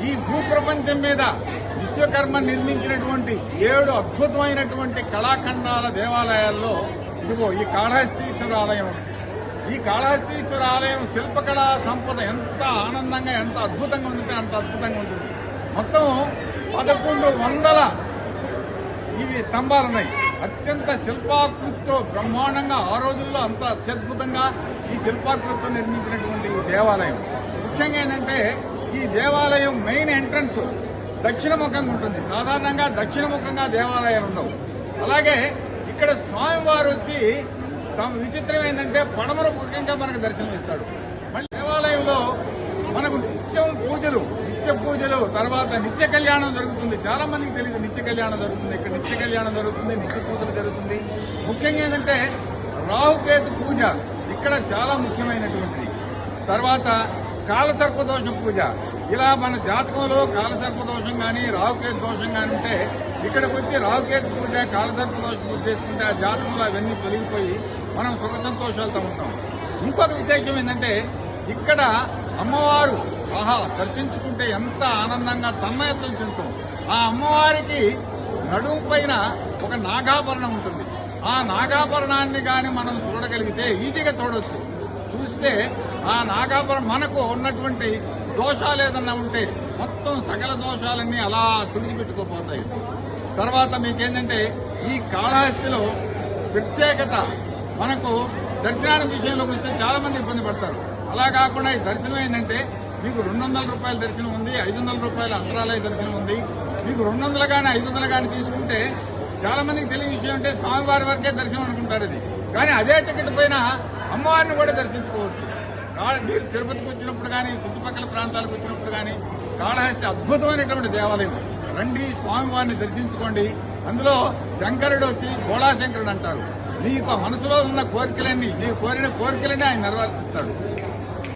ఈ భూప్రపంచం మీద విశ్వకర్మ నిర్మించినటువంటి 7 అద్భుతమైనటువంటి కళాఖండాల దేవాలయాల్లో ఇదిగో ఈ కాళహస్తీశ్వర ఆలయం ఒకటి. ఈ కాళహస్తీశ్వర ఆలయం శిల్పకళా సంపద ఎంత ఆనందంగా ఎంత అద్భుతంగా ఉందంటే అంత అద్భుతంగా ఉంటుంది. మొత్తం 1100 ఇవి స్తంభాలున్నాయి. అత్యంత శిల్పాకృతితో బ్రహ్మాండంగా ఆ రోజుల్లో అంత అత్యద్భుతంగా ఈ శిల్పాకృతితో నిర్మించినటువంటి ఈ దేవాలయం. ముఖ్యంగా ఏంటంటే ఈ దేవాలయం మెయిన్ ఎంట్రన్స్ దక్షిణముఖంగా ఉంటుంది. సాధారణంగా దక్షిణముఖంగా దేవాలయాలు ఉండవు. అలాగే ఇక్కడ స్వామివారు వచ్చి తమ విచిత్రం ఏంటంటే పడమర ముఖంగా మనకు దర్శనమిస్తాడు. మళ్ళీ దేవాలయంలో మనకు నిత్య పూజలు తర్వాత నిత్య కళ్యాణం జరుగుతుంది. చాలా మందికి తెలియదు నిత్య కళ్యాణం జరుగుతుంది. ఇక్కడ నిత్య కళ్యాణం జరుగుతుంది, నిత్య పూజలు జరుగుతుంది. ముఖ్యంగా ఏంటంటే రాహుకేతు పూజ ఇక్కడ చాలా ముఖ్యమైనటువంటిది. తర్వాత కాలసర్పదోషం పూజ. ఇలా మన జాతకంలో కాలసర్పదోషం కానీ రాహుకేతు దోషం కానీ ఉంటే ఇక్కడికి వచ్చి రాహుకేతు పూజ కాలసర్పదోషం పూజ చేసుకుంటే ఆ జాతకంలో అవన్నీ తొలగిపోయి మనం సుఖ సంతోషాలతో ఉంటాం. ఇంకొక విశేషం ఏంటంటే ఇక్కడ అమ్మవారు దర్శించుకుంటే ఎంత ఆనందంగా తన్మయత్వం చెందుతాం. ఆ అమ్మవారికి నడుము పైన ఒక నాగాభరణం ఉంటుంది. ఆ నాగాభరణాన్ని గాని మనం చూడగలిగితే ఈజీగా చూడవచ్చు. చూస్తే ఆ నాగాభరణం మనకు ఉన్నటువంటి దోషాలు ఏదన్నా ఉంటే మొత్తం సకల దోషాలన్నీ అలా తుడిచిపెట్టుకోపోతాయి. తర్వాత మీకేంటంటే ఈ కాళహస్తిలో ప్రత్యేకత మనకు దర్శనానికి విషయంలోకి వస్తే చాలా మంది ఇబ్బంది పడతారు. అలా కాకుండా ఈ దర్శనం ఏంటంటే మీకు 200 రూపాయల దర్శనం ఉంది, 500 రూపాయల అంతరాలయ దర్శనం ఉంది. మీకు 200 కానీ 500 కానీ తీసుకుంటే చాలా మందికి తెలియని విషయం అంటే స్వామివారి వరకే దర్శనం అనుకుంటారు. ఇది కానీ అదే టికెట్ పైన అమ్మవారిని కూడా దర్శించుకోవచ్చు. మీరు తిరుపతికి వచ్చినప్పుడు కానీ చుట్టుపక్కల ప్రాంతాలకు వచ్చినప్పుడు కానీ కాళహస్తి అద్భుతమైనటువంటి దేవాలయం. రండి, స్వామివారిని దర్శించుకోండి. అందులో శంకరుడు వచ్చి బోళాశంకరుడు అంటారు. మీకు మనసులో ఉన్న కోరికలన్నీ, నీకు కోరిన కోరికలన్నీ ఆయన నెరవేర్చిస్తాడు.